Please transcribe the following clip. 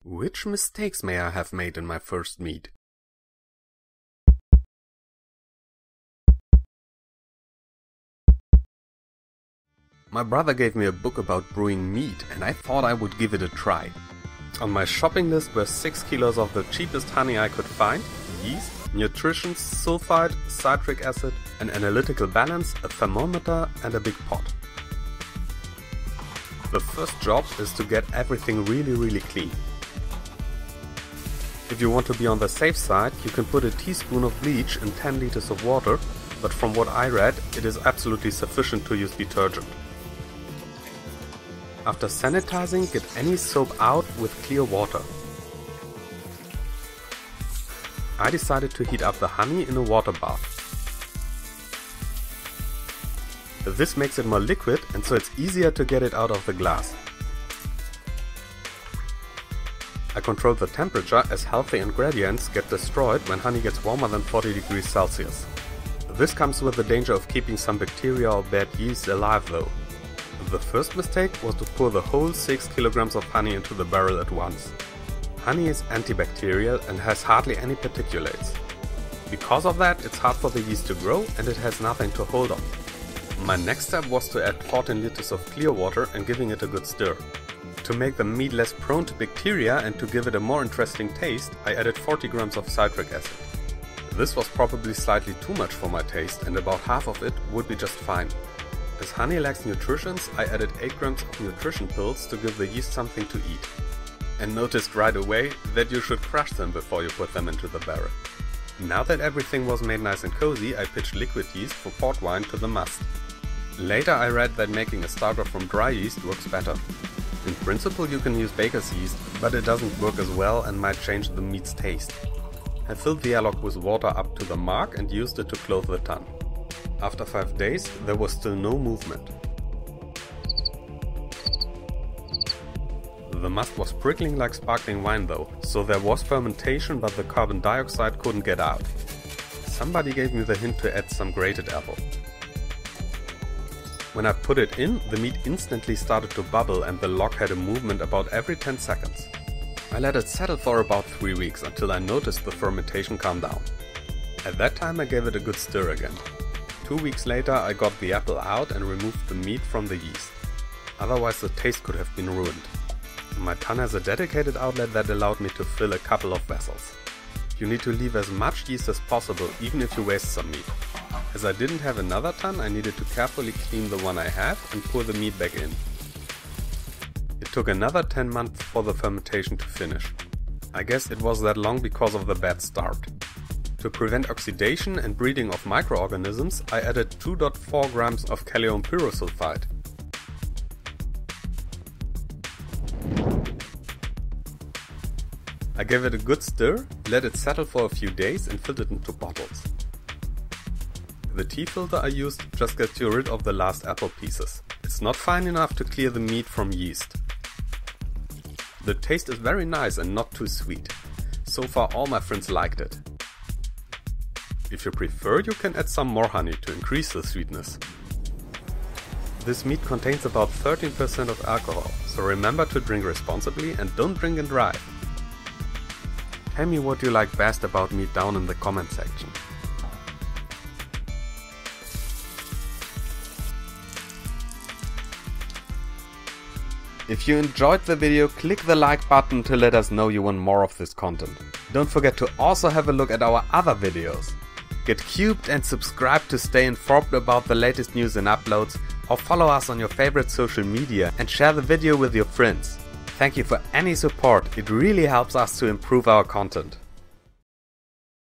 Which mistakes may I have made in my first mead? My brother gave me a book about brewing mead and I thought I would give it a try. On my shopping list were 6 kilos of the cheapest honey I could find, yeast, nutrition, sulfite, citric acid, an analytical balance, a thermometer and a big pot. The first job is to get everything really clean. If you want to be on the safe side, you can put a teaspoon of bleach in 10 liters of water, but from what I read, it is absolutely sufficient to use detergent. After sanitizing, get any soap out with clear water. I decided to heat up the honey in a water bath. This makes it more liquid and so it's easier to get it out of the glass. I control the temperature as healthy ingredients get destroyed when honey gets warmer than 40 degrees Celsius. This comes with the danger of keeping some bacteria or bad yeast alive though. The first mistake was to pour the whole 6 kilograms of honey into the barrel at once. Honey is antibacterial and has hardly any particulates. Because of that, it's hard for the yeast to grow and it has nothing to hold on. My next step was to add 14 liters of clear water and giving it a good stir. To make the mead less prone to bacteria and to give it a more interesting taste, I added 40 grams of citric acid. This was probably slightly too much for my taste and about half of it would be just fine. As honey lacks nutrients, I added 8 grams of nutrition pills to give the yeast something to eat. And noticed right away that you should crush them before you put them into the barrel. Now that everything was made nice and cozy, I pitched liquid yeast for port wine to the must. Later I read that making a starter from dry yeast works better. In principle you can use baker's yeast, but it doesn't work as well and might change the mead's taste. I filled the airlock with water up to the mark and used it to close the tun. After 5 days there was still no movement. The must was prickling like sparkling wine though, so there was fermentation but the carbon dioxide couldn't get out. Somebody gave me the hint to add some grated apple. When I put it in, the mead instantly started to bubble and the lock had a movement about every 10 seconds. I let it settle for about 3 weeks until I noticed the fermentation calm down. At that time I gave it a good stir again. 2 weeks later I got the apple out and removed the mead from the yeast. Otherwise the taste could have been ruined. My tun has a dedicated outlet that allowed me to fill a couple of vessels. You need to leave as much yeast as possible even if you waste some mead. As I didn't have another tun, I needed to carefully clean the one I have and pour the mead back in. It took another 10 months for the fermentation to finish. I guess it was that long because of the bad start. To prevent oxidation and breeding of microorganisms, I added 2.4 grams of calcium pyrosulfite. I gave it a good stir, let it settle for a few days and filled it into bottles. The tea filter I used just gets you rid of the last apple pieces. It's not fine enough to clear the mead from yeast. The taste is very nice and not too sweet. So far all my friends liked it. If you prefer, you can add some more honey to increase the sweetness. This mead contains about 13% of alcohol, so remember to drink responsibly and don't drink and drive. Tell me what you like best about mead down in the comment section. If you enjoyed the video, click the like button to let us know you want more of this content. Don't forget to also have a look at our other videos. Get cubed and subscribe to stay informed about the latest news and uploads, or follow us on your favorite social media and share the video with your friends. Thank you for any support, it really helps us to improve our content.